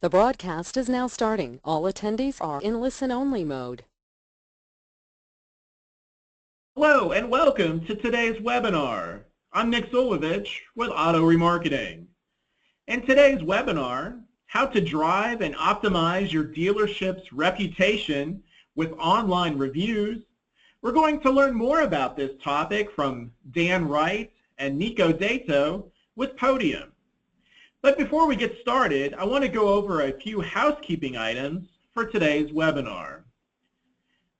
The broadcast is now starting. All attendees are in listen-only mode. Hello and welcome to today's webinar. I'm Nick Solovich with Auto Remarketing. In today's webinar, how to drive and optimize your dealership's reputation with online reviews, we're going to learn more about this topic from Dan Wright and Nico Dato with Podium. But before we get started, I want to go over a few housekeeping items for today's webinar.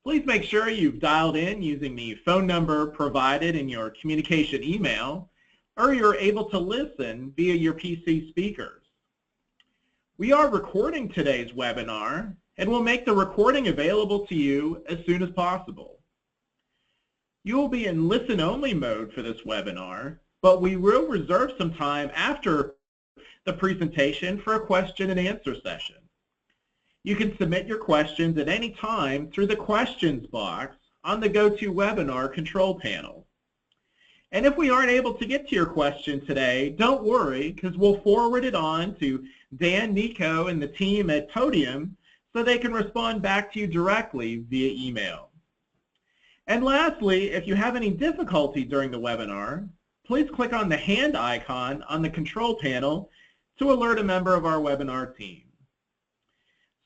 Please make sure you've dialed in using the phone number provided in your communication email, or you're able to listen via your PC speakers. We are recording today's webinar, and we'll make the recording available to you as soon as possible. You will be in listen-only mode for this webinar, but we will reserve some time after the presentation for a question and answer session. You can submit your questions at any time through the questions box on the GoToWebinar control panel. And if we aren't able to get to your question today, don't worry, because we'll forward it on to Dan, Nico, and the team at Podium so they can respond back to you directly via email. And lastly, if you have any difficulty during the webinar, please click on the hand icon on the control panel to alert a member of our webinar team.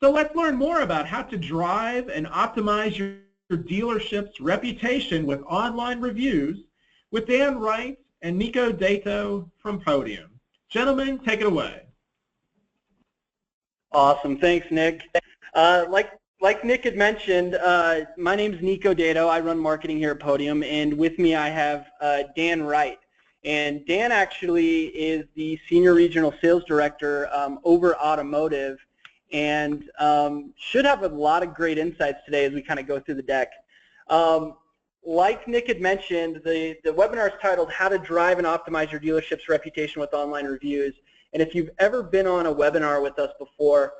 So let's learn more about how to drive and optimize your dealership's reputation with online reviews with Dan Wright and Nico Dato from Podium. Gentlemen, take it away. Awesome. Thanks, Nick. Like Nick had mentioned, my name's Nico Dato. I run marketing here at Podium, and with me I have Dan Wright. And Dan actually is the Senior Regional Sales Director over Automotive, and should have a lot of great insights today as we kind of go through the deck. Like Nick had mentioned, the webinar is titled How to Drive and Optimize Your Dealership's Reputation with Online Reviews. And if you've ever been on a webinar with us before,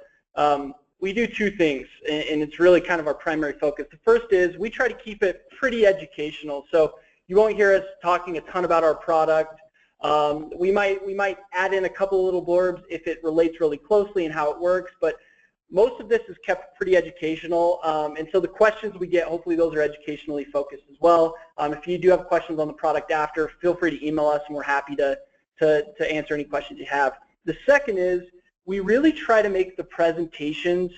we do two things, and it's really kind of our primary focus. The first is we try to keep it pretty educational. So you won't hear us talking a ton about our product. We might add in a couple of little blurbs if it relates really closely and how it works, but most of this is kept pretty educational, and so the questions we get, hopefully those are educationally focused as well. If you do have questions on the product after, feel free to email us, and we're happy to answer any questions you have. The second is we really try to make the presentations,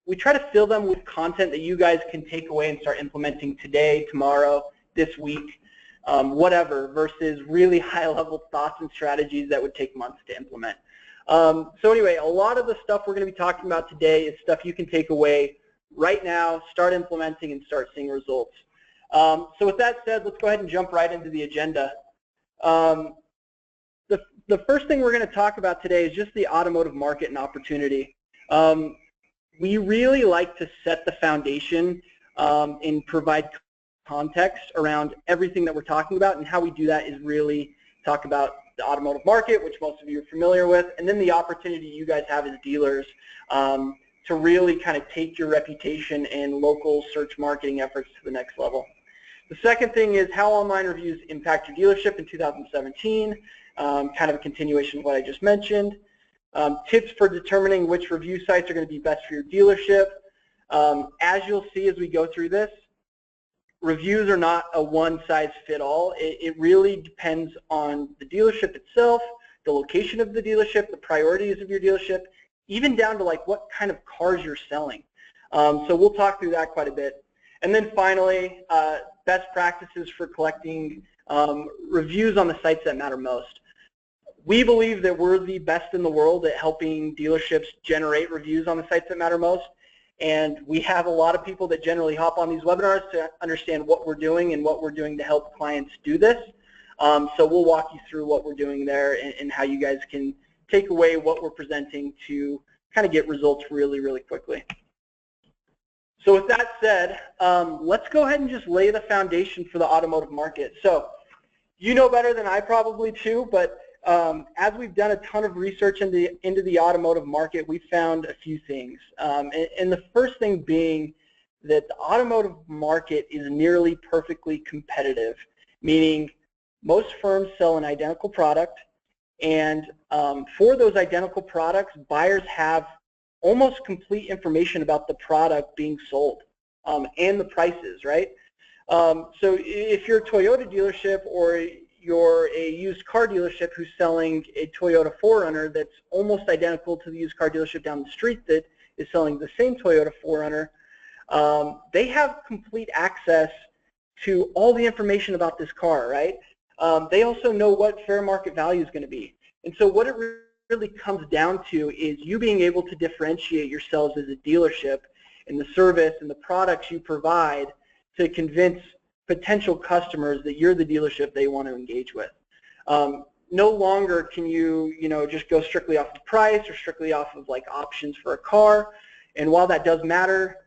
we try to fill them with content that you guys can take away and start implementing today, tomorrow, this week, whatever, versus really high-level thoughts and strategies that would take months to implement. So anyway, a lot of the stuff we're going to be talking about today is stuff you can take away right now, start implementing, and start seeing results. So with that said, let's go ahead and jump right into the agenda. The first thing we're going to talk about today is just the automotive market and opportunity. We really like to set the foundation and provide context around everything that we're talking about, and how we do that is really talk about the automotive market, which most of you are familiar with, and then the opportunity you guys have as dealers to really kind of take your reputation and local search marketing efforts to the next level. The second thing is how online reviews impact your dealership in 2017, kind of a continuation of what I just mentioned. Tips for determining which review sites are going to be best for your dealership. As you'll see as we go through this, reviews are not a one-size-fits-all. It really depends on the dealership itself, the location of the dealership, the priorities of your dealership, even down to like what kind of cars you're selling. So we'll talk through that quite a bit. And then finally, best practices for collecting reviews on the sites that matter most. We believe that we're the best in the world at helping dealerships generate reviews on the sites that matter most. And we have a lot of people that generally hop on these webinars to understand what we're doing and what we're doing to help clients do this. So we'll walk you through what we're doing there and how you guys can take away what we're presenting to kind of get results really, really quickly. So with that said, let's go ahead and just lay the foundation for the automotive market. So you know better than I probably too, but as we've done a ton of research into the automotive market, we found a few things. And the first thing being that the automotive market is nearly perfectly competitive, meaning most firms sell an identical product, And for those identical products, buyers have almost complete information about the product being sold and the prices, right? So if you're a Toyota dealership or you're a used car dealership who's selling a Toyota 4Runner that's almost identical to the used car dealership down the street that is selling the same Toyota 4Runner, they have complete access to all the information about this car, right? They also know what fair market value is going to be. And so what it really comes down to is you being able to differentiate yourselves as a dealership in the service and the products you provide to convince potential customers that you're the dealership they want to engage with. No longer can you, just go strictly off of price or strictly off of like options for a car. And while that does matter,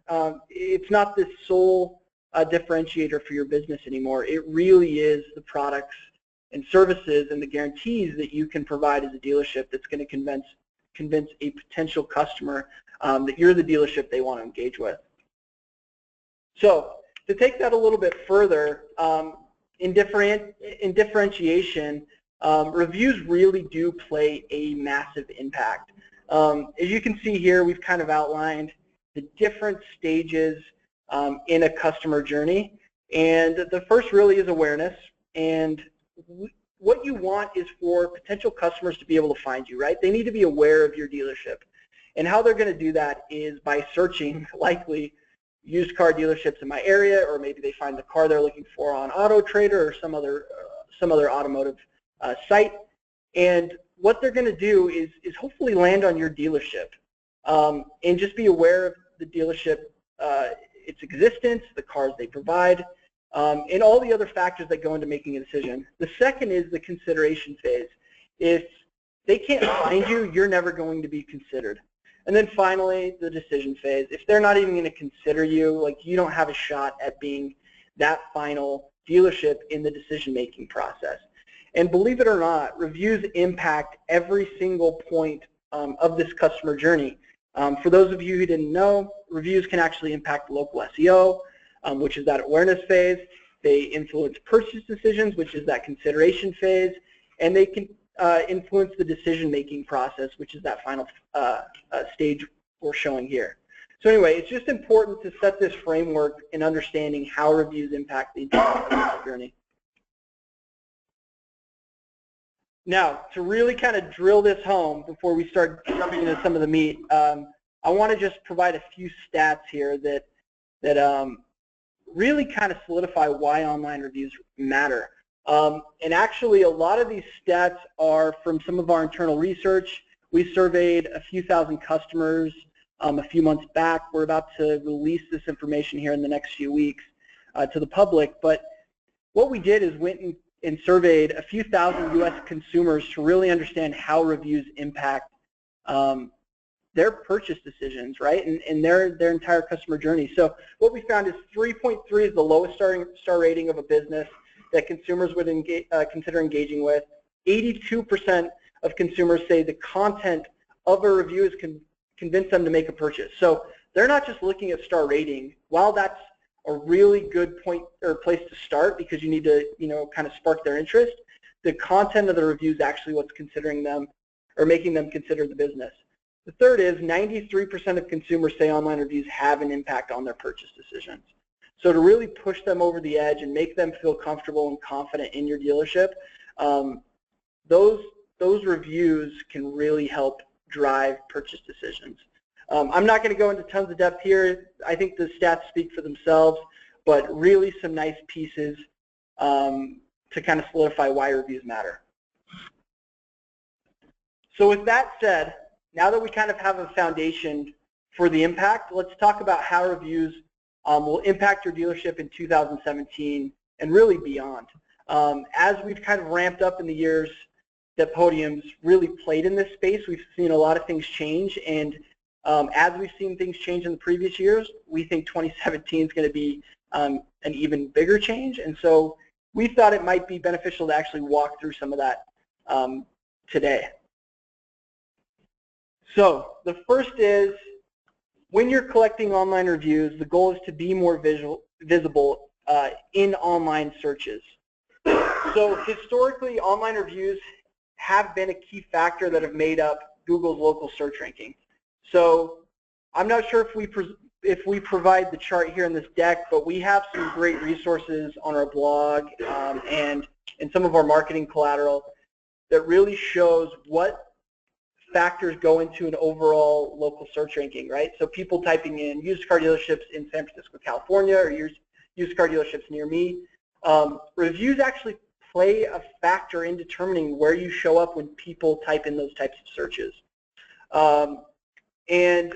it's not the sole differentiator for your business anymore. It really is the products and services and the guarantees that you can provide as a dealership that's going to convince a potential customer that you're the dealership they want to engage with. So to take that a little bit further, in differentiation, reviews really do play a massive impact. As you can see here, we've kind of outlined the different stages in a customer journey. And the first really is awareness. And what you want is for potential customers to be able to find you, right? They need to be aware of your dealership. And how they're going to do that is by searching, likely, used car dealerships in my area, or maybe they find the car they're looking for on Auto Trader or some other automotive site. And what they're going to do is hopefully land on your dealership and just be aware of the dealership, its existence, the cars they provide, and all the other factors that go into making a decision. The second is the consideration phase. If they can't find you, you're never going to be considered. And then finally, the decision phase. If they're not even going to consider you, like, you don't have a shot at being that final dealership in the decision-making process. And believe it or not, reviews impact every single point of this customer journey. For those of you who didn't know, reviews can actually impact local SEO, which is that awareness phase. They influence purchase decisions, which is that consideration phase. And they can influence the decision-making process, which is that final stage we're showing here. So anyway, it's just important to set this framework in understanding how reviews impact the entire customer journey. Now, to really kind of drill this home before we start jumping into some of the meat, I want to just provide a few stats here that really kind of solidify why online reviews matter. And actually, a lot of these stats are from some of our internal research. We surveyed a few thousand customers a few months back. We're about to release this information here in the next few weeks to the public. But what we did is went and surveyed a few thousand U.S. consumers to really understand how reviews impact their purchase decisions, right, and their entire customer journey. So what we found is 3.3 is the lowest star rating of a business that consumers would consider engaging with. 82% of consumers say the content of a review is convince them to make a purchase. So they're not just looking at star rating. While that's a really good point or place to start because you need to, kind of spark their interest, the content of the review is actually what's considering them or making them consider the business. The third is 93% of consumers say online reviews have an impact on their purchase decisions. So to really push them over the edge and make them feel comfortable and confident in your dealership, those reviews can really help drive purchase decisions. I'm not going to go into tons of depth here. I think the stats speak for themselves, but really some nice pieces to kind of solidify why reviews matter. So with that said, now that we kind of have a foundation for the impact, let's talk about how reviews will impact your dealership in 2017 and really beyond. As we've kind of ramped up in the years that Podium's really played in this space, we've seen a lot of things change, and as we've seen things change in the previous years, we think 2017 is going to be an even bigger change, and so we thought it might be beneficial to actually walk through some of that today. So the first is, when you're collecting online reviews, the goal is to be more visible in online searches. So historically, online reviews have been a key factor that have made up Google's local search ranking. So I'm not sure if we provide the chart here in this deck, but we have some great resources on our blog and in some of our marketing collateral that really shows what factors go into an overall local search ranking, right? So people typing in used car dealerships in San Francisco, California, or used car dealerships near me. Reviews actually play a factor in determining where you show up when people type in those types of searches. And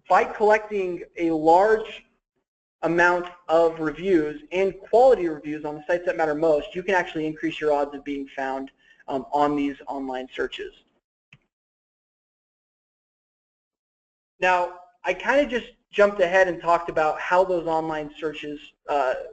by collecting a large amount of reviews and quality reviews on the sites that matter most, you can actually increase your odds of being found on these online searches. Now, I kind of just jumped ahead and talked about how those online searches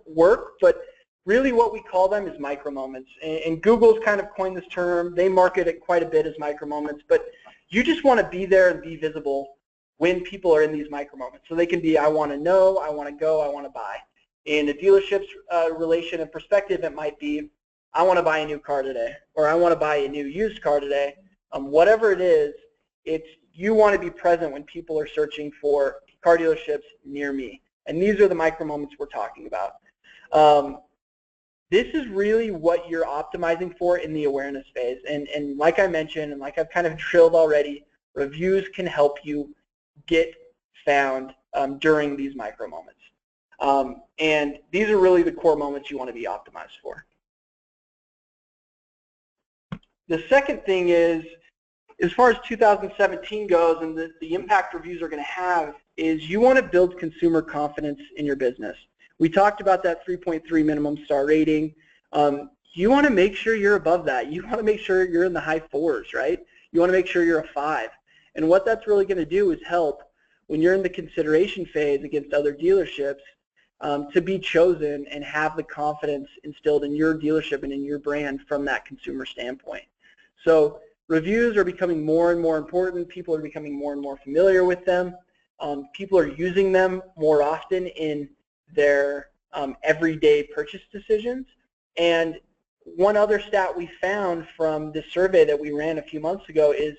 work, but really what we call them is micro moments. And Google's kind of coined this term. They market it quite a bit as micro moments, but you just want to be there and be visible when people are in these micro moments. So they can be, I want to know, I want to go, I want to buy. In a dealership's relation and perspective, it might be, I want to buy a new car today, or I want to buy a new used car today. Whatever it is, it's you want to be present when people are searching for car dealerships near me. And these are the micro moments we're talking about. This is really what you're optimizing for in the awareness phase. And like I mentioned, and like I've kind of drilled already, reviews can help you get found during these micro moments. And these are really the core moments you want to be optimized for. The second thing is, as far as 2017 goes and the impact reviews are going to have, is you want to build consumer confidence in your business. We talked about that 3.3 minimum star rating. You want to make sure you're above that. You want to make sure you're in the high 4s, right? You want to make sure you're a 5. And what that's really going to do is help when you're in the consideration phase against other dealerships to be chosen and have the confidence instilled in your dealership and in your brand from that consumer standpoint. So reviews are becoming more and more important. People are becoming more and more familiar with them. People are using them more often in their everyday purchase decisions. And one other stat we found from this survey that we ran a few months ago is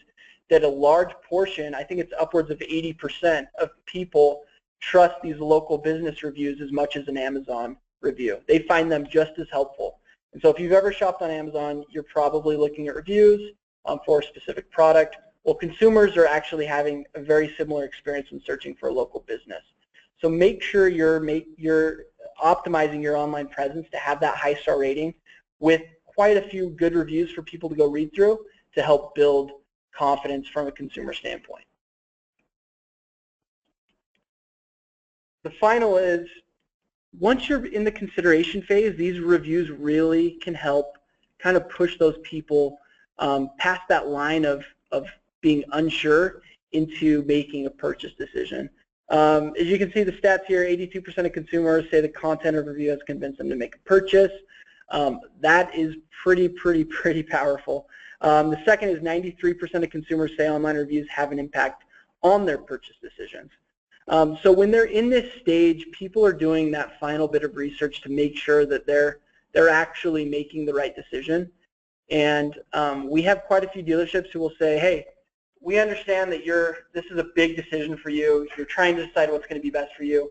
that a large portion, I think it's upwards of 80% of people trust these local business reviews as much as an Amazon review. They find them just as helpful. And so if you've ever shopped on Amazon, you're probably looking at reviews for a specific product. Well, consumers are actually having a very similar experience when searching for a local business. So make sure you're optimizing your online presence to have that high star rating with quite a few good reviews for people to go read through to help build confidence from a consumer standpoint. The final is, once you're in the consideration phase, these reviews really can help kind of push those people past that line of being unsure into making a purchase decision. As you can see the stats here, 82% of consumers say the content of a review has convinced them to make a purchase. That is pretty powerful. The second is 93% of consumers say online reviews have an impact on their purchase decisions. So when they're in this stage, people are doing that final bit of research to make sure that they're actually making the right decision. And we have quite a few dealerships who will say, hey, we understand that this is a big decision for you. You're trying to decide what's going to be best for you.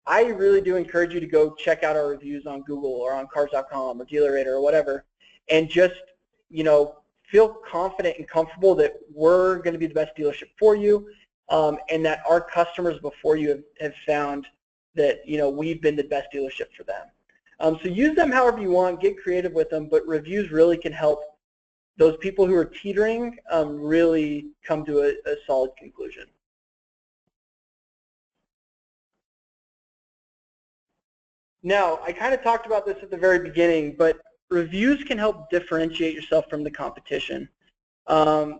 I really do encourage you to go check out our reviews on Google or on Cars.com or DealerRater or whatever, and just, feel confident and comfortable that we're going to be the best dealership for you, and that our customers before you have found that, we've been the best dealership for them. So use them however you want, get creative with them, but reviews really can help those people who are teetering really come to a solid conclusion. Now, I kind of talked about this at the very beginning, but reviews can help differentiate yourself from the competition. A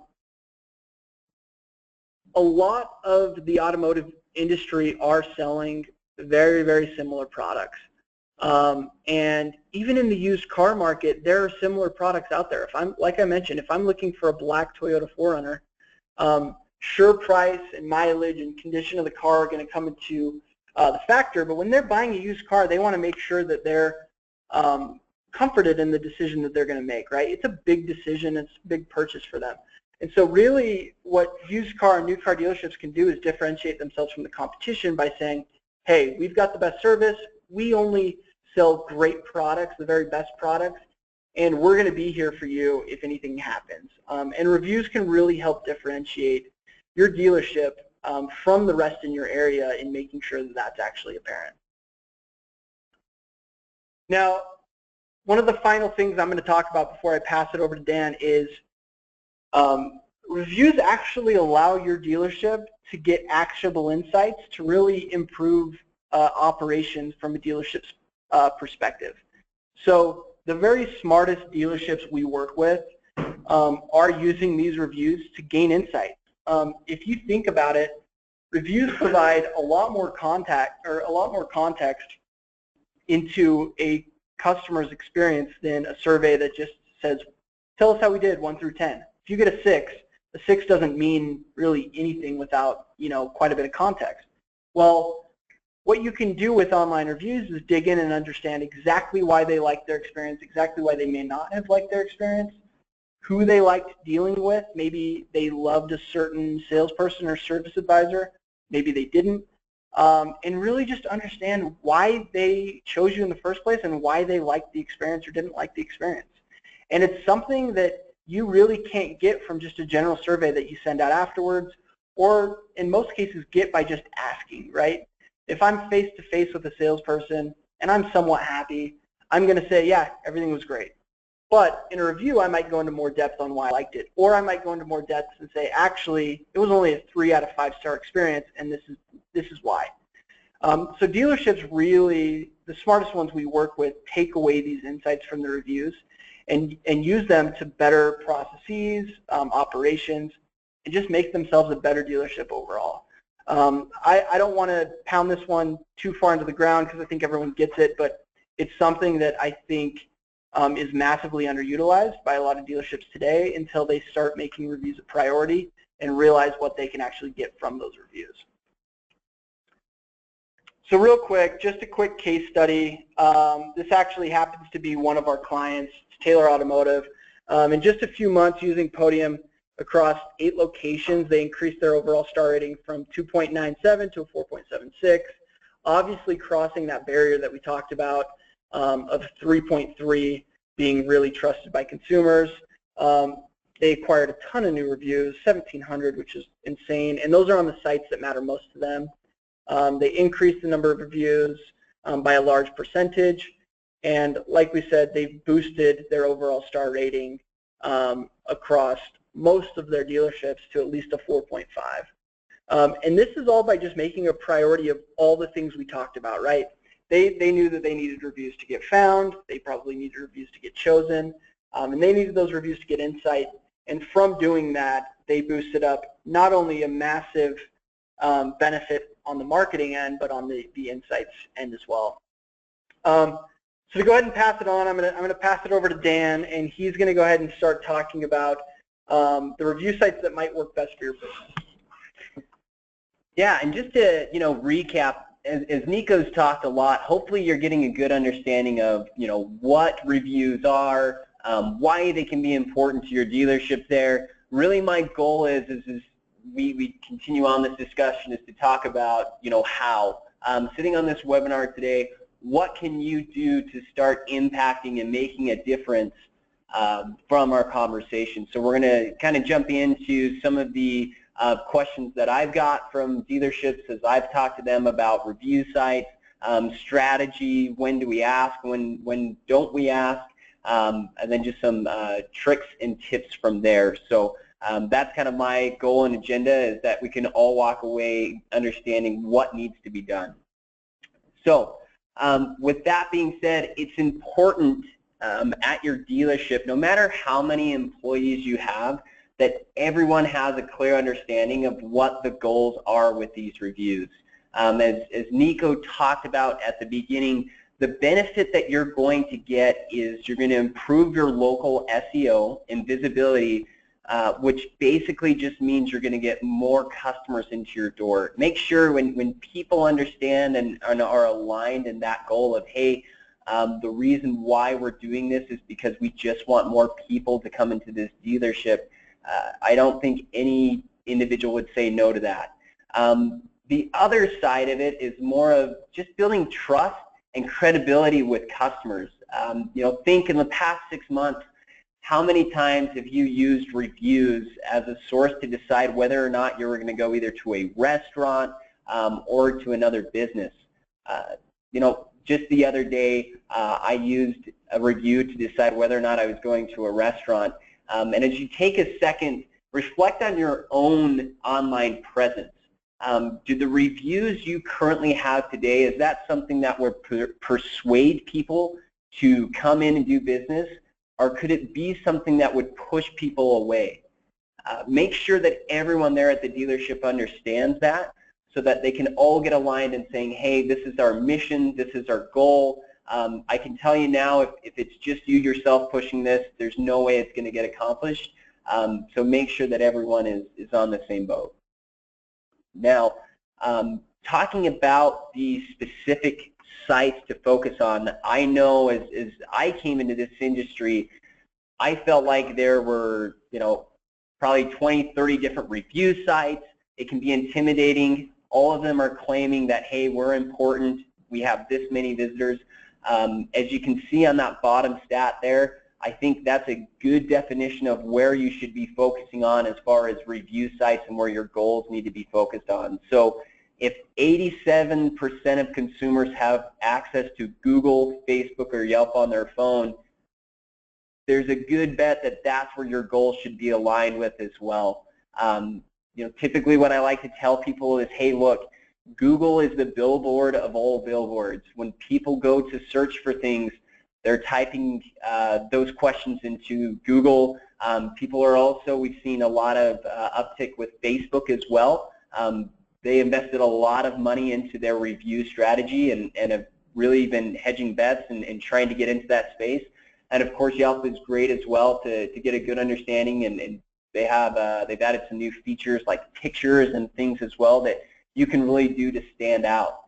lot of the automotive industry are selling very similar products. And even in the used car market, there are similar products out there. Like I mentioned, if I'm looking for a black Toyota 4Runner, sure, price and mileage and condition of the car are going to come into the factor, but when they're buying a used car, they want to make sure that they're comforted in the decision that they're going to make, right? It's a big decision. It's a big purchase for them. And so really what used car and new car dealerships can do is differentiate themselves from the competition by saying, hey, we've got the best service. We only sell great products, the very best products, and we're going to be here for you if anything happens. And reviews can really help differentiate your dealership from the rest in your area in making sure that that's actually apparent. Now, one of the final things I'm going to talk about before I pass it over to Dan is reviews actually allow your dealership to get actionable insights to really improve operations from a dealership's perspective. So the very smartest dealerships we work with are using these reviews to gain insights. If you think about it, reviews provide a lot more context into a customer's experience than a survey that just says, tell us how we did 1 through 10. If you get a 6, a 6 doesn't mean really anything without, quite a bit of context. Well, what you can do with online reviews is dig in and understand exactly why they liked their experience, exactly why they may not have liked their experience, who they liked dealing with. Maybe they loved a certain salesperson or service advisor, maybe they didn't. And really just understand why they chose you in the first place and why they liked the experience or didn't like the experience. And it's something that you really can't get from just a general survey that you send out afterwards, or in most cases get by just asking, right? If I'm face-to-face with a salesperson and I'm somewhat happy, I'm going to say, yeah, everything was great. But in a review, I might go into more depth on why I liked it, or I might go into more depth and say, actually, it was only a 3 out of 5-star experience, and this is why. So dealerships really, the smartest ones we work with, take away these insights from the reviews and use them to better processes, operations, and just make themselves a better dealership overall. I don't want to pound this one too far into the ground because I think everyone gets it, but it's something that I think is massively underutilized by a lot of dealerships today until they start making reviews a priority and realize what they can actually get from those reviews. So real quick, just a quick case study. This actually happens to be one of our clients, it's Taylor Automotive. In just a few months using Podium across 8 locations, they increased their overall star rating from 2.97 to a 4.76, obviously crossing that barrier that we talked about of 3.3 being really trusted by consumers. They acquired a ton of new reviews, 1,700, which is insane, and those are on the sites that matter most to them. They increased the number of reviews by a large percentage, and like we said, they've boosted their overall star rating across most of their dealerships to at least a 4.5. And this is all by just making a priority of all the things we talked about, right? They knew that they needed reviews to get found, they probably needed reviews to get chosen, and they needed those reviews to get insight, and from doing that, they boosted up not only a massive benefit on the marketing end, but on the insights end as well. So to go ahead and pass it on, I'm gonna pass it over to Dan, and he's gonna go ahead and start talking about the review sites that might work best for your business. Yeah, and just to recap, as Nico's talked a lot, hopefully you're getting a good understanding of what reviews are, why they can be important to your dealership there. Really, my goal is we continue on this discussion is to talk about how. Sitting on this webinar today, what can you do to start impacting and making a difference from our conversation? So we're going to kind of jump into some of the questions that I've got from dealerships as I've talked to them about review sites, strategy, when do we ask, when don't we ask, and then just some tricks and tips from there. So that's kind of my goal and agenda, is that we can all walk away understanding what needs to be done. So with that being said, it's important at your dealership, no matter how many employees you have, that everyone has a clear understanding of what the goals are with these reviews. As Nico talked about at the beginning, the benefit that you're going to get is you're going to improve your local SEO and visibility, which basically just means you're going to get more customers into your door. Make sure when people understand and are aligned in that goal of, hey, The reason why we're doing this is because we just want more people to come into this dealership. I don't think any individual would say no to that. The other side of it is more of just building trust and credibility with customers. You know, think in the past 6 months, how many times have you used reviews as a source to decide whether or not you were going to go either to a restaurant or to another business? You know, just the other day, I used a review to decide whether or not I was going to a restaurant. And as you take a second, reflect on your own online presence. Do the reviews you currently have today, is that something that would persuade people to come in and do business? Or could it be something that would push people away? Make sure that everyone there at the dealership understands that, so that they can all get aligned in saying, hey, this is our mission, this is our goal. I can tell you now, if it's just you yourself pushing this, there's no way it's going to get accomplished. So make sure that everyone is on the same boat. Now, talking about the specific sites to focus on, I know as I came into this industry, I felt like there were, you know, probably 20, 30 different review sites. It can be intimidating. All of them are claiming that, hey, we're important, we have this many visitors. As you can see on that bottom stat there, I think that's a good definition of where you should be focusing on as far as review sites and where your goals need to be focused on. So if 87% of consumers have access to Google, Facebook, or Yelp on their phone, there's a good bet that that's where your goals should be aligned with as well. You know, typically what I like to tell people is, hey, look, Google is the billboard of all billboards. When people go to search for things, they're typing those questions into Google. People are also, we've seen a lot of uptick with Facebook as well. They invested a lot of money into their review strategy and have really been hedging bets and trying to get into that space. And of course, Yelp is great as well to get a good understanding, and they've added some new features like pictures and things as well that you can really do to stand out.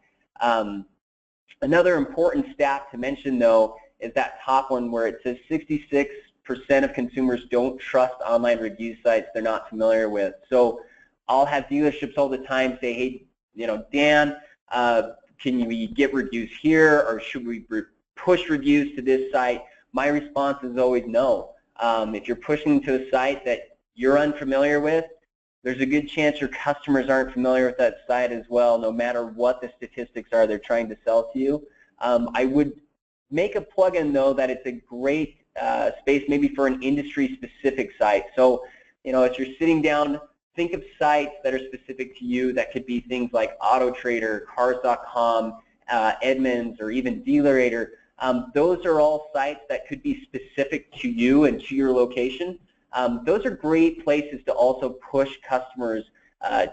Another important stat to mention though is that top one where it says 66% of consumers don't trust online review sites they're not familiar with. So I'll have dealerships all the time say, hey, you know, Dan, can we get reviews here, or should we push reviews to this site? My response is always no. If you're pushing to a site that you're unfamiliar with, there's a good chance your customers aren't familiar with that site as well, no matter what the statistics are they're trying to sell to you. I would make a plug-in though that it's a great space maybe for an industry-specific site. So, you know, if you're sitting down, think of sites that are specific to you. That could be things like Auto Trader, Cars.com, Edmunds, or even Dealerator. Those are all sites that could be specific to you and to your location. Those are great places to also push customers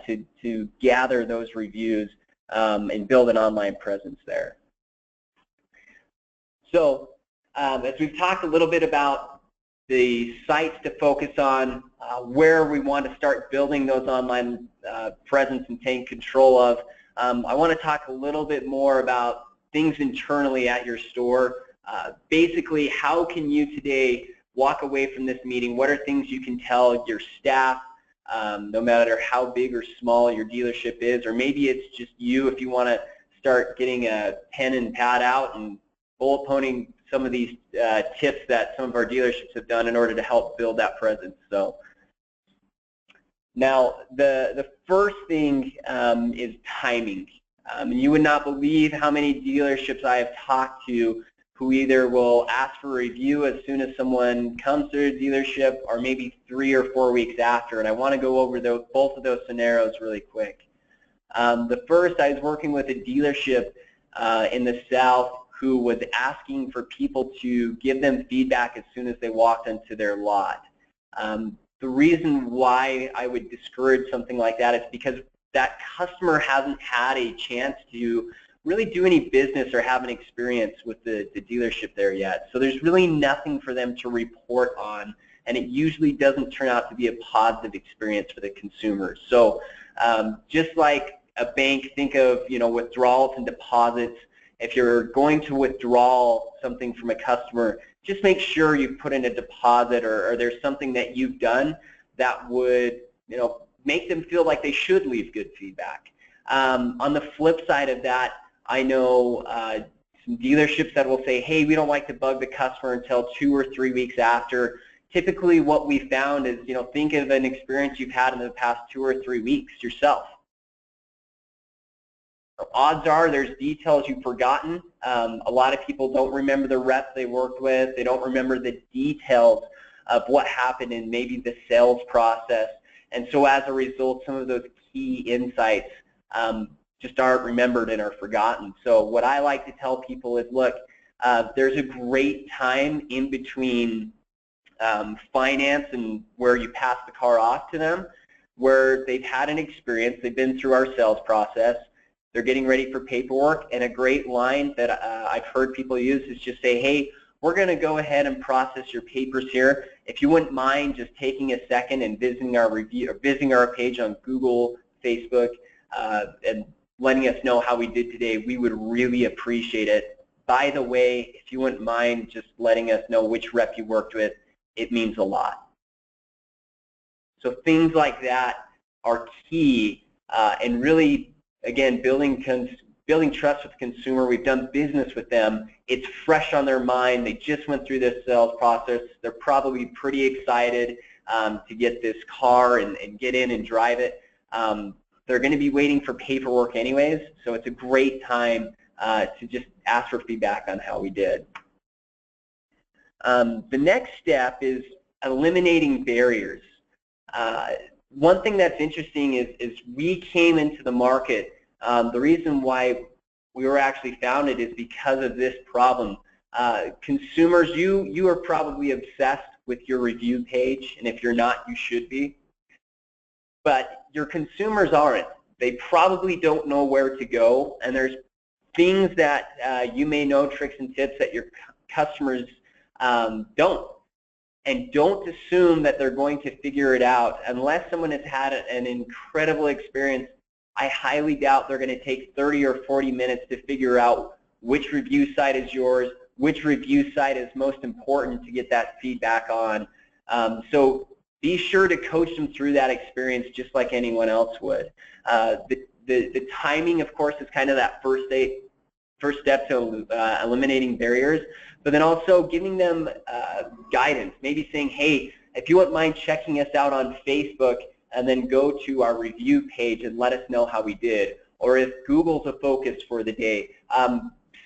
to gather those reviews and build an online presence there. So as we've talked a little bit about the sites to focus on, where we want to start building those online presence and take control of, I want to talk a little bit more about things internally at your store. Basically, how can you today walk away from this meeting? What are things you can tell your staff, no matter how big or small your dealership is, or maybe it's just you, if you want to start getting a pen and pad out and bullet pointing some of these tips that some of our dealerships have done in order to help build that presence. So now the first thing is timing. And you would not believe how many dealerships I have talked to who either will ask for a review as soon as someone comes to their dealership, or maybe 3 or 4 weeks after. And I want to go over both of those scenarios really quick. The first, I was working with a dealership in the South who was asking for people to give them feedback as soon as they walked into their lot. The reason why I would discourage something like that is because that customer hasn't had a chance to really do any business or have an experience with the dealership there yet. So there's really nothing for them to report on, and it usually doesn't turn out to be a positive experience for the consumer. So just like a bank, think of, you know, withdrawals and deposits. if you're going to withdraw something from a customer, just make sure you put in a deposit, or there's something that you've done that would, make them feel like they should leave good feedback. On the flip side of that, I know some dealerships that will say, hey, we don't like to bug the customer until 2 or 3 weeks after. Typically what we found is, think of an experience you've had in the past 2 or 3 weeks yourself. Odds are there's details you've forgotten. A lot of people don't remember the reps they worked with. They don't remember the details of what happened in maybe the sales process. And so as a result, some of those key insights just aren't remembered and are forgotten. So what I like to tell people is, look, there's a great time in between finance and where you pass the car off to them, where they've had an experience, they've been through our sales process, they're getting ready for paperwork, and a great line that I've heard people use is just say, hey, we're going to go ahead and process your papers here. If you wouldn't mind just taking a second and visiting our review, or visiting our page on Google, Facebook, and letting us know how we did today, we would really appreciate it. By the way, if you wouldn't mind just letting us know which rep you worked with, it means a lot. So things like that are key, and really, again, building trust with the consumer. We've done business with them. It's fresh on their mind. They just went through this sales process. They're probably pretty excited to get this car and get in and drive it. They're going to be waiting for paperwork anyways, so it's a great time to just ask for feedback on how we did. The next step is eliminating barriers. One thing that's interesting is we came into the market. The reason why we were actually founded is because of this problem. Consumers, you are probably obsessed with your review page, and if you're not, you should be. But your consumers aren't. They probably don't know where to go, and there's things that you may know, tricks and tips that your customers don't. And don't assume that they're going to figure it out. Unless someone has had an incredible experience, I highly doubt they're going to take 30 or 40 minutes to figure out which review site is yours, which review site is most important to get that feedback on. So be sure to coach them through that experience just like anyone else would. The timing, of course, is kind of that first step to eliminating barriers, but then also giving them guidance, maybe saying, hey, if you wouldn't mind checking us out on Facebook and then go to our review page and let us know how we did. Or if Google's a focus for the day,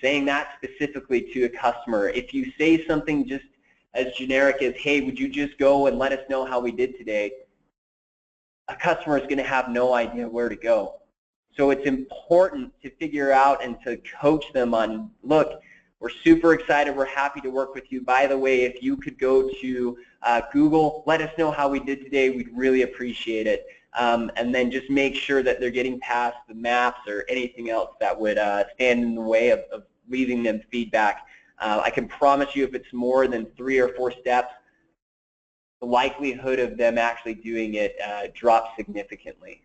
saying that specifically to a customer. If you say something just as generic as, hey, would you just go and let us know how we did today, a customer is going to have no idea where to go. So it's important to figure out and to coach them on, look, we're super excited, we're happy to work with you. By the way, if you could go to Google, let us know how we did today, we'd really appreciate it. And then just make sure that they're getting past the maps or anything else that would stand in the way of leaving them feedback. I can promise you if it's more than 3 or 4 steps, the likelihood of them actually doing it drops significantly.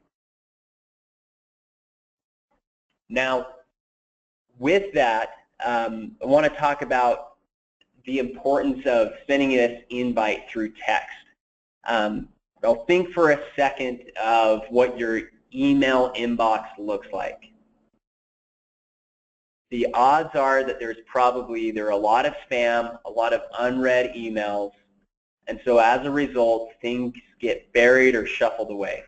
Now, with that, I want to talk about the importance of sending this invite through text. I'll think for a second of what your email inbox looks like. The odds are that there's probably either a lot of spam, a lot of unread emails, and so as a result, things get buried or shuffled away.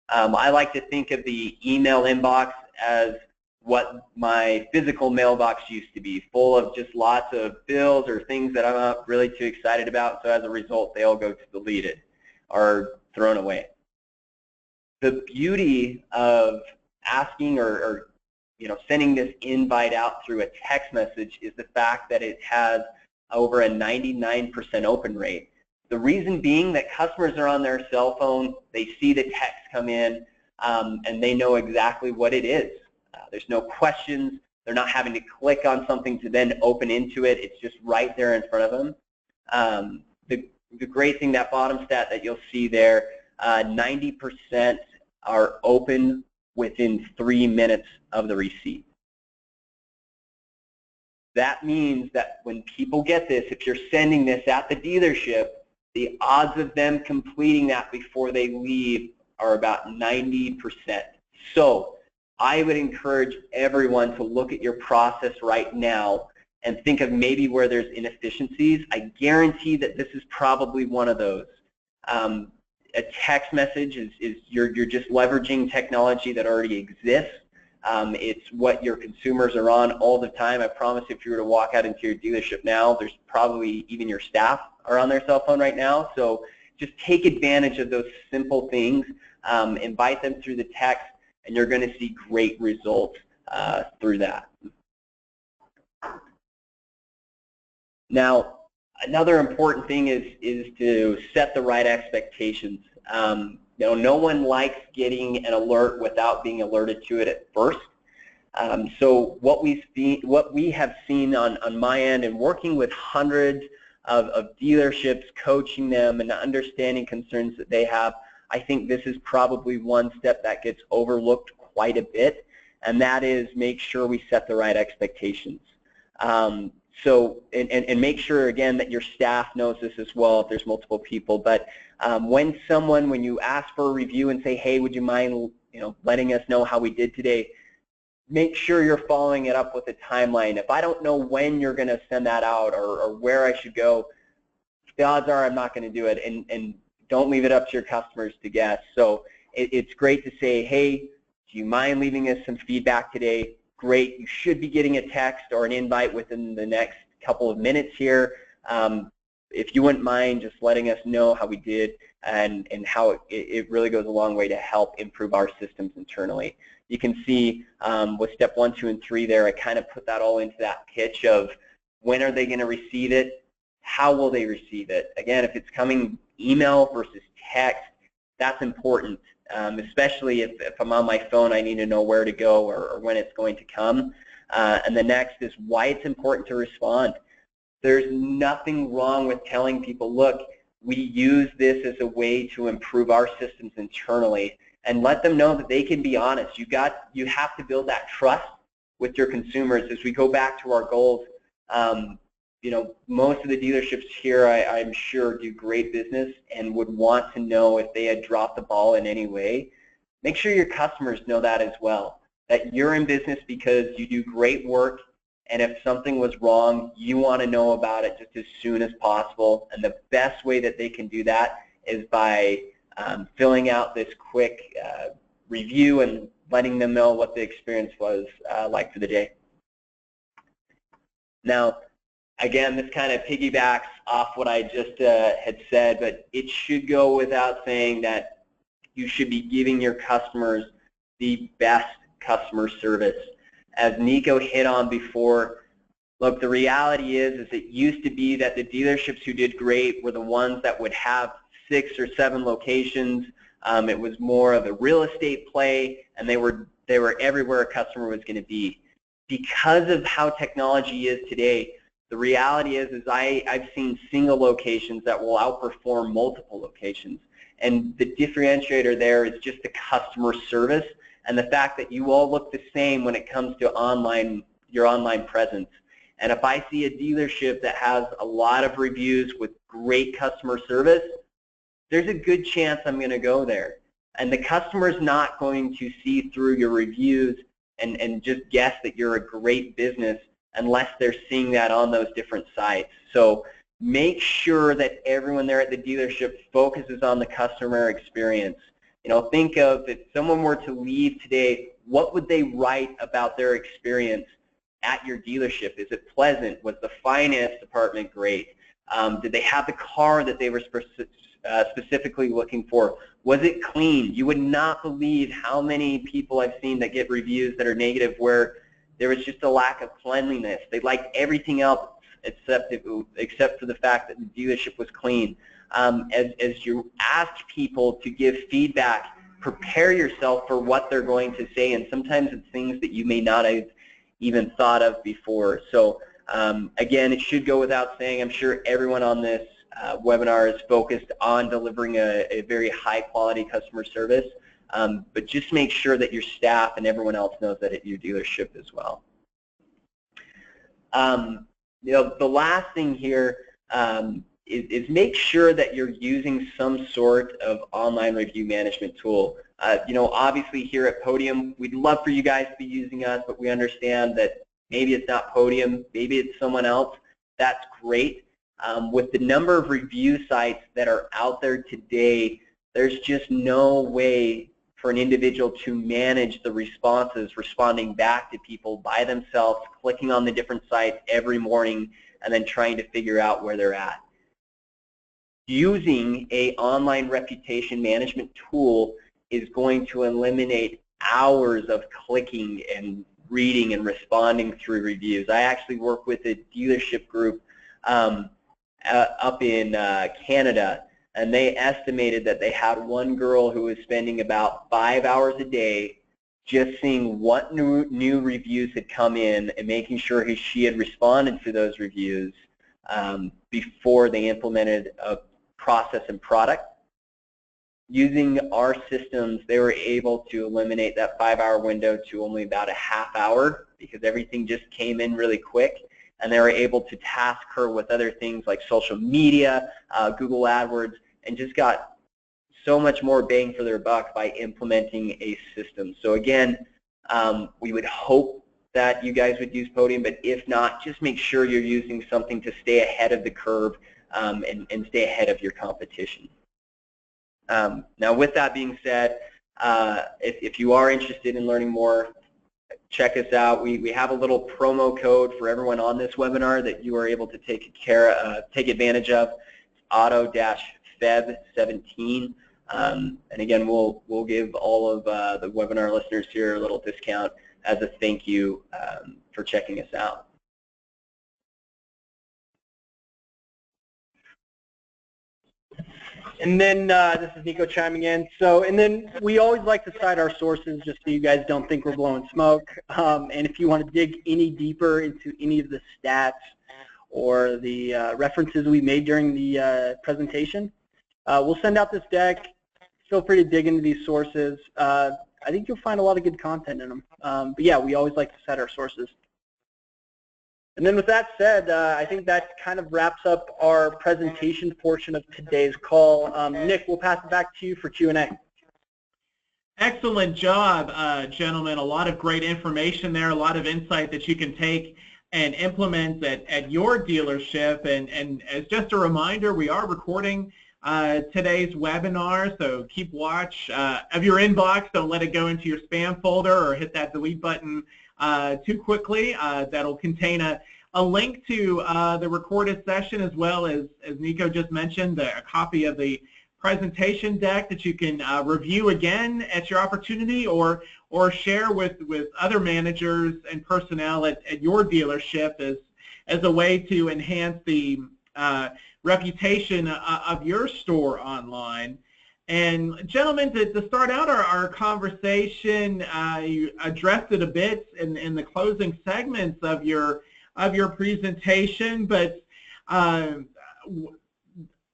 I like to think of the email inbox as what my physical mailbox used to be, full of just lots of bills or things that I'm not really too excited about, so as a result, they all go to deleted or thrown away. The beauty of asking or sending this invite out through a text message is the fact that it has over a 99% open rate. The reason being that customers are on their cell phone, they see the text come in, and they know exactly what it is. There's no questions. They're not having to click on something to then open into it. It's just right there in front of them. The great thing, that bottom stat that you'll see there, 90% are open within 3 minutes of the receipt. That means that when people get this, if you're sending this at the dealership, the odds of them completing that before they leave are about 90%. So I would encourage everyone to look at your process right now and think of maybe where there's inefficiencies. I guarantee that this is probably one of those. A text message is you're just leveraging technology that already exists. It's what your consumers are on all the time. I promise if you were to walk out into your dealership now, there's probably even your staff are on their cell phone right now. So just take advantage of those simple things, invite them through the text, and you're going to see great results through that. Now, another important thing is to set the right expectations. No one likes getting an alert without being alerted to it at first. So what we have seen on my end and working with hundreds of dealerships, coaching them and understanding concerns that they have, I think this is probably one step that gets overlooked quite a bit, and that is make sure we set the right expectations. So, and make sure, again, that your staff knows this as well if there's multiple people. But when you ask for a review and say, hey, would you mind letting us know how we did today, make sure you're following it up with a timeline. If I don't know when you're going to send that out or where I should go, the odds are I'm not going to do it. And don't leave it up to your customers to guess. So it's great to say, hey, do you mind leaving us some feedback today? Great. You should be getting a text or an invite within the next couple of minutes here. If you wouldn't mind just letting us know how we did and how it really goes a long way to help improve our systems internally. You can see with step 1, 2, and 3 there, I kind of put that all into that pitch of when are they going to receive it, how will they receive it. Again, if it's coming email versus text, that's important. Especially if I'm on my phone, I need to know where to go or when it's going to come. And the next is why it's important to respond. There's nothing wrong with telling people, look, we use this as a way to improve our systems internally, and let them know that they can be honest. You have to build that trust with your consumers. As we go back to our goals, most of the dealerships here, I'm sure, do great business and would want to know if they had dropped the ball in any way. Make sure your customers know that as well, that you're in business because you do great work, and if something was wrong, you want to know about it just as soon as possible. And the best way that they can do that is by filling out this quick review and letting them know what the experience was like for the day. Now, again, this kind of piggybacks off what I just had said, but it should go without saying that you should be giving your customers the best customer service. As Nico hit on before, look, the reality is it used to be that the dealerships who did great were the ones that would have 6 or 7 locations. It was more of a real estate play, and they were everywhere a customer was going to be. Because of how technology is today, the reality is I've seen single locations that will outperform multiple locations. And the differentiator there is just the customer service and the fact that you all look the same when it comes to your online presence. And if I see a dealership that has a lot of reviews with great customer service, there's a good chance I'm going to go there. And the customer's not going to see through your reviews and just guess that you're a great business unless they're seeing that on those different sites. So make sure that everyone there at the dealership focuses on the customer experience. Think of if someone were to leave today, what would they write about their experience at your dealership? Is it pleasant? Was the finance department great? Did they have the car that they were specifically looking for? Was it clean? You would not believe how many people I've seen that get reviews that are negative where there was just a lack of cleanliness. They liked everything else except for the fact that the dealership was clean. As you ask people to give feedback, prepare yourself for what they're going to say, and sometimes it's things that you may not have even thought of before. So again, it should go without saying, I'm sure everyone on this webinar is focused on delivering a very high quality customer service, but just make sure that your staff and everyone else knows that at your dealership as well. The last thing here is make sure that you're using some sort of online review management tool. Obviously here at Podium, we'd love for you guys to be using us, but we understand that maybe it's not Podium, maybe it's someone else. That's great. With the number of review sites that are out there today, there's just no way for an individual to manage the responses, responding back to people by themselves, clicking on the different sites every morning, and then trying to figure out where they're at. Using an online reputation management tool is going to eliminate hours of clicking and reading and responding through reviews. I actually work with a dealership group up in Canada, and they estimated that they had one girl who was spending about 5 hours a day just seeing what new reviews had come in and making sure she had responded to those reviews before they implemented a process and product. Using our systems, they were able to eliminate that 5-hour window to only about a half hour because everything just came in really quick, and they were able to task her with other things like social media, Google AdWords, and just got so much more bang for their buck by implementing a system. So again, we would hope that you guys would use Podium, but if not, just make sure you're using something to stay ahead of the curve and stay ahead of your competition. Now with that being said, if you are interested in learning more, check us out. We have a little promo code for everyone on this webinar that you are able to take advantage of. Auto-Feb17. And again, we'll give all of the webinar listeners here a little discount as a thank you for checking us out. And then this is Nico chiming in. And then we always like to cite our sources just so you guys don't think we're blowing smoke. And if you want to dig any deeper into any of the stats or the references we made during the presentation, we'll send out this deck. Feel free to dig into these sources. I think you'll find a lot of good content in them. But yeah, we always like to cite our sources. And then with that said, I think that kind of wraps up our presentation portion of today's call. Nick, we'll pass it back to you for Q&A. Excellent job, gentlemen. A lot of great information there, a lot of insight that you can take and implement at your dealership. And as just a reminder, we are recording today's webinar, so keep watch of your inbox. Don't let it go into your spam folder or hit that delete button too quickly. That'll contain a link to the recorded session, as well as Nico just mentioned, a copy of the presentation deck that you can review again at your opportunity, or share with other managers and personnel at your dealership as a way to enhance the reputation of your store online. And gentlemen, to start out our conversation, you addressed it a bit in the closing segments of your presentation, but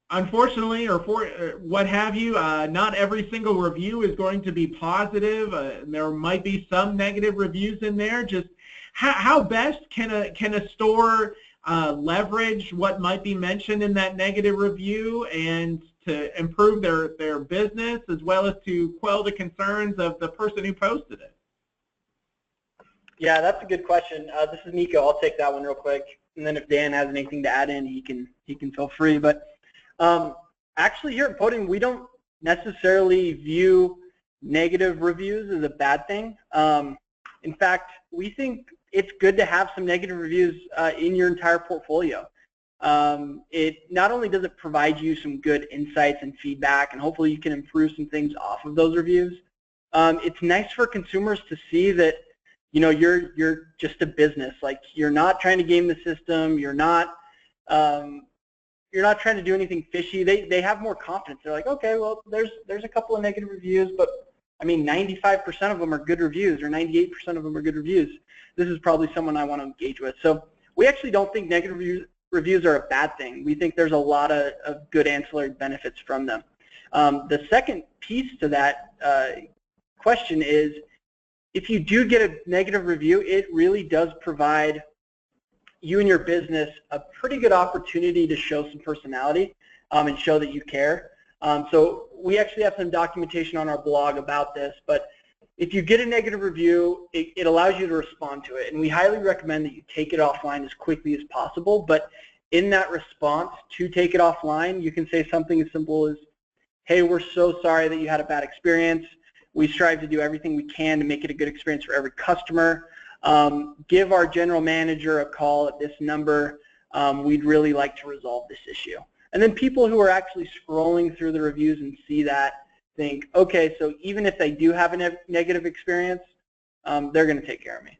unfortunately, or for what have you, not every single review is going to be positive. There might be some negative reviews in there. Just how best can a store leverage what might be mentioned in that negative review and to improve their business, as well as to quell the concerns of the person who posted it? Yeah, that's a good question. This is Nico. I'll take that one real quick, and then if Dan has anything to add in, he can feel free. But actually, here at Podium, we don't necessarily view negative reviews as a bad thing. In fact, we think it's good to have some negative reviews in your entire portfolio. It not only does it provide you some good insights and feedback, and hopefully you can improve some things off of those reviews. It's nice for consumers to see that you're just a business. Like, you're not trying to game the system. You're not trying to do anything fishy. They have more confidence. They're like, okay, well, there's a couple of negative reviews, but I mean, 95% of them are good reviews, or 98% of them are good reviews. This is probably someone I want to engage with. So we actually don't think negative reviews are a bad thing. We think there's a lot of good ancillary benefits from them. The second piece to that question is, if you do get a negative review, it really does provide you and your business a pretty good opportunity to show some personality and show that you care. So we actually have some documentation on our blog about this, but if you get a negative review, it allows you to respond to it, and we highly recommend that you take it offline as quickly as possible. But in that response to take it offline, you can say something as simple as, hey, we're so sorry that you had a bad experience. We strive to do everything we can to make it a good experience for every customer. Give our general manager a call at this number. We'd really like to resolve this issue. And then people who are actually scrolling through the reviews and see that think, okay, so even if they do have a negative experience, they're going to take care of me.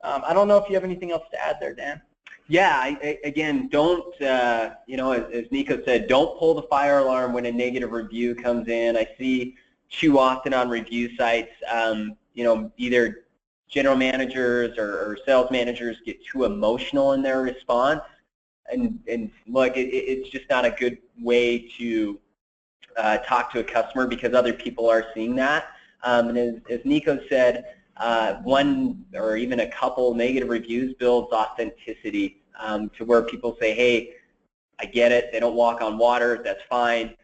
I don't know if you have anything else to add there, Dan. Yeah, again, don't, you know, as Nico said, don't pull the fire alarm when a negative review comes in. I see too often on review sites, you know, either general managers or sales managers get too emotional in their response. And look, it's just not a good way to talk to a customer because other people are seeing that. And as Nico said, one or even a couple negative reviews builds authenticity to where people say, hey, I get it, they don't walk on water, that's fine.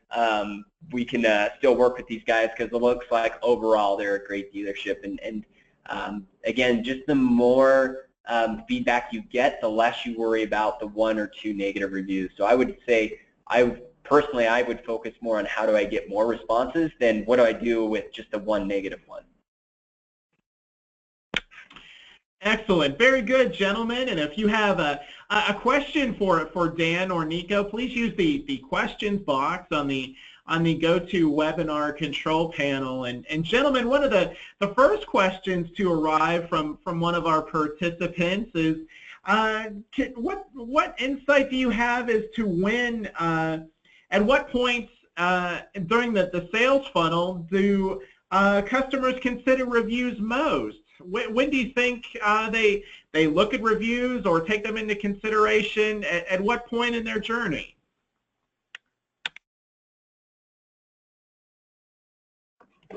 We can still work with these guys because it looks like overall they're a great dealership. And again, just the more feedback you get, the less you worry about the 1 or 2 negative reviews. So I would say, personally, I would focus more on how do I get more responses than what do I do with just the 1 negative one. Excellent. Very good, gentlemen. And if you have a question for Dan or Nico, please use the questions box on the GoToWebinar control panel. And gentlemen, one of the first questions to arrive from one of our participants is, what insight do you have as to when, at what points during the sales funnel do customers consider reviews most? When do you think they look at reviews or take them into consideration? At what point in their journey?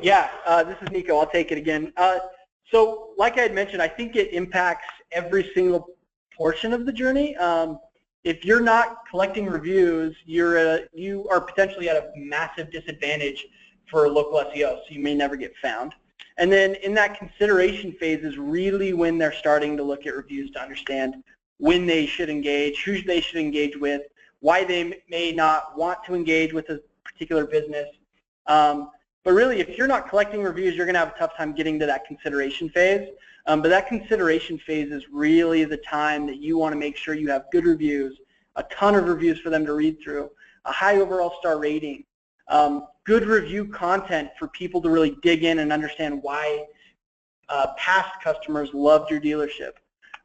Yeah, this is Nico. I'll take it again. So like I had mentioned, I think it impacts every single portion of the journey. If you're not collecting reviews, you are potentially at a massive disadvantage for local SEO, so you may never get found. And then in that consideration phase is really when they're starting to look at reviews to understand when they should engage, who they should engage with, why they may not want to engage with a particular business. But really, if you're not collecting reviews, you're going to have a tough time getting to that consideration phase. But that consideration phase is really the time that you want to make sure you have good reviews, a ton of reviews for them to read through, a high overall star rating, good review content for people to really dig in and understand why past customers loved your dealership.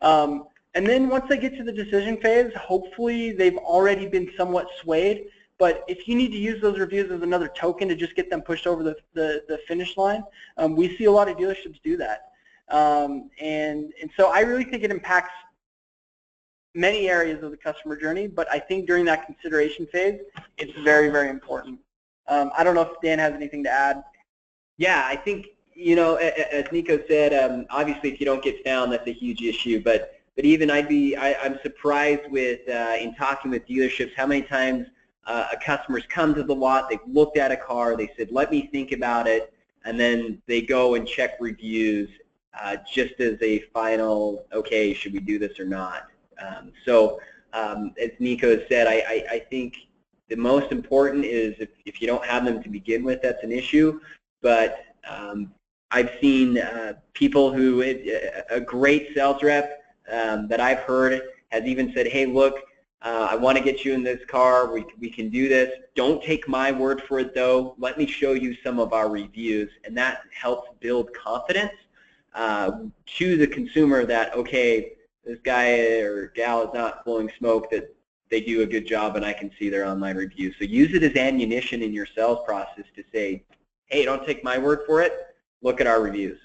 And then once they get to the decision phase, hopefully they've already been somewhat swayed. But if you need to use those reviews as another token to just get them pushed over the finish line, we see a lot of dealerships do that. And so I really think it impacts many areas of the customer journey, but I think during that consideration phase, it's very, very important. I don't know if Dan has anything to add. Yeah, I think, you know, as Nico said, obviously if you don't get found, that's a huge issue. But even I'm surprised with in talking with dealerships how many times a customer's come to the lot, they've looked at a car, they said, let me think about it, and then they go and check reviews just as a final, okay, should we do this or not? So as Nico said, I think the most important is if you don't have them to begin with, that's an issue. But I've seen people who, a great sales rep that I've heard has even said, hey, look, I want to get you in this car. We can do this. Don't take my word for it, though. Let me show you some of our reviews. And that helps build confidence to the consumer that, okay, this guy or gal is not blowing smoke, that they do a good job and I can see their online reviews. So use it as ammunition in your sales process to say, hey, don't take my word for it. Look at our reviews.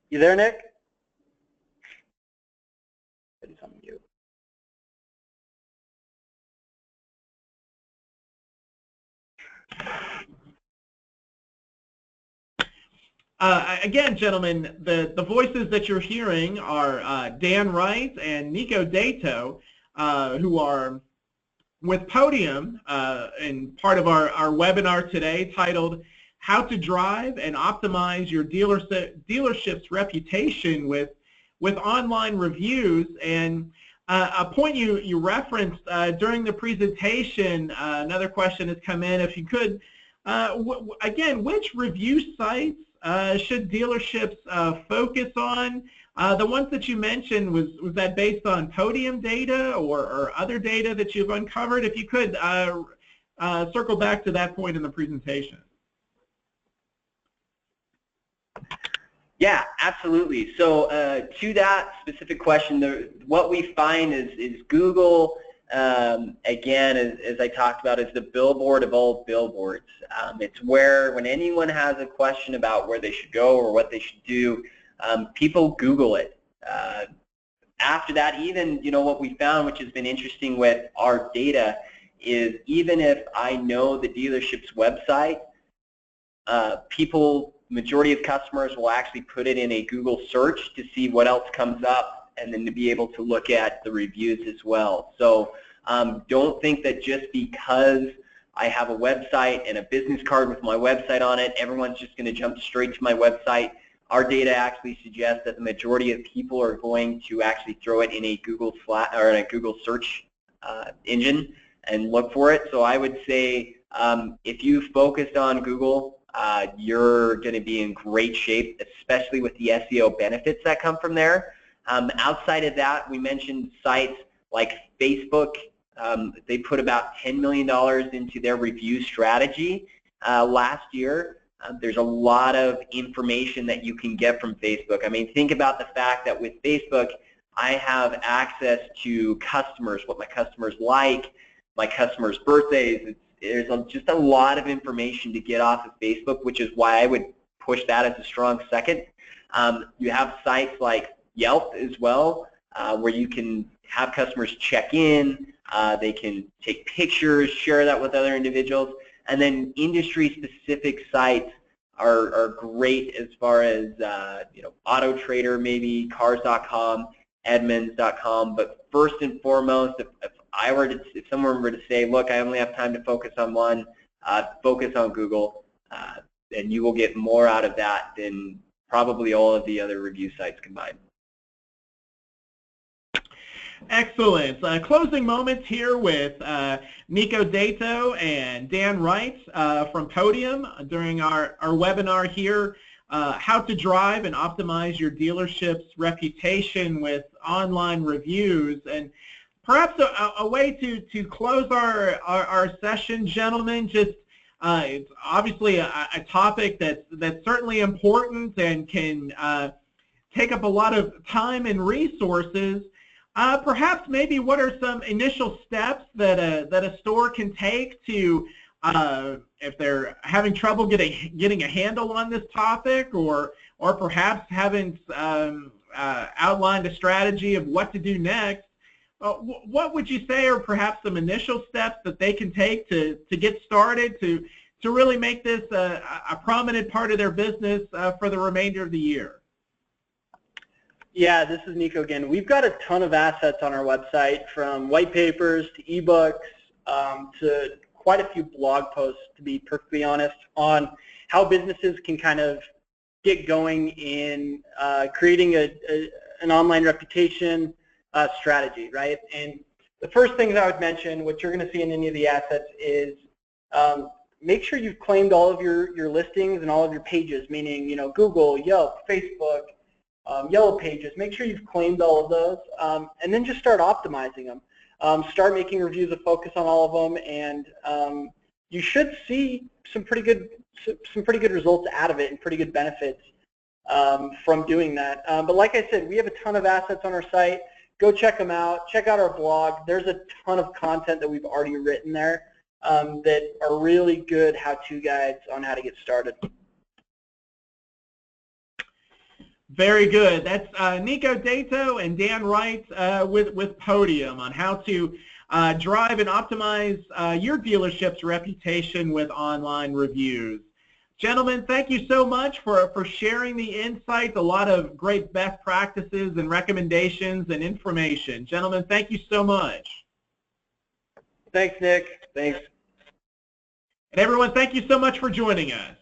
You there, Nick? He's on mute. Again, gentlemen, the voices that you're hearing are Dan Wright and Nico Dato, who are with Podium and part of our webinar today titled How to Drive and Optimize Your Dealership's Reputation with Online Reviews. And a point you referenced during the presentation, another question has come in. If you could, again, which review sites should dealerships focus on? The ones that you mentioned, was that based on Podium data or other data that you've uncovered? If you could circle back to that point in the presentation. Yeah, absolutely. So to that specific question, what we find is Google, again, as I talked about, is the billboard of all billboards. It's where when anyone has a question about where they should go or what they should do, people Google it. After that, even, you know, what we found, which has been interesting with our data, is even if I know the dealership's website, majority of customers will actually put it in a Google search to see what else comes up and then to be able to look at the reviews as well. So don't think that just because I have a website and a business card with my website on it, everyone's just going to jump straight to my website. Our data actually suggests that the majority of people are going to actually throw it in a Google search engine and look for it. So I would say if you focused on Google, you're going to be in great shape, especially with the SEO benefits that come from there. Outside of that, we mentioned sites like Facebook. They put about $10 million into their review strategy last year. There's a lot of information that you can get from Facebook. I mean, think about the fact that with Facebook, I have access to customers, what my customers like, my customers' birthdays. There's just a lot of information to get off of Facebook, which is why I would push that as a strong second. You have sites like Yelp as well, where you can have customers check in, they can take pictures, share that with other individuals, and then industry-specific sites are great as far as you know, Auto Trader, maybe Cars.com, Edmunds.com. But first and foremost, if someone were to say, look, I only have time to focus on one, focus on Google, and you will get more out of that than probably all of the other review sites combined. Excellent. Closing moments here with Nico Dato and Dan Wright from Podium during our webinar here, how to drive and optimize your dealership's reputation with online reviews. And perhaps a way to close our session, gentlemen, just it's obviously a topic that's certainly important and can take up a lot of time and resources. Perhaps maybe what are some initial steps that a store can take to, if they're having trouble getting a handle on this topic, or perhaps haven't outlined a strategy of what to do next. What would you say are perhaps some initial steps that they can take to get started to really make this a prominent part of their business for the remainder of the year? Yeah, this is Nico again. We've got a ton of assets on our website, from white papers to ebooks to quite a few blog posts, to be perfectly honest, on how businesses can kind of get going in creating an online reputation strategy, right? And the first things I would mention, what you're going to see in any of the assets, is make sure you've claimed all of your listings and all of your pages, meaning, you know, Google, Yelp, Facebook, Yellow Pages. Make sure you've claimed all of those, and then just start optimizing them. Start making reviews a focus on all of them, and you should see some pretty good results out of it and pretty good benefits from doing that. But like I said, we have a ton of assets on our site. Go check them out. Check out our blog. There's a ton of content that we've already written there that are really good how-to guides on how to get started. Very good. That's Nico Dato and Dan Wright with Podium on how to drive and optimize your dealership's reputation with online reviews. Gentlemen, thank you so much for sharing the insights, a lot of great best practices and recommendations and information. Gentlemen, thank you so much. Thanks, Nick. Thanks. And everyone, thank you so much for joining us.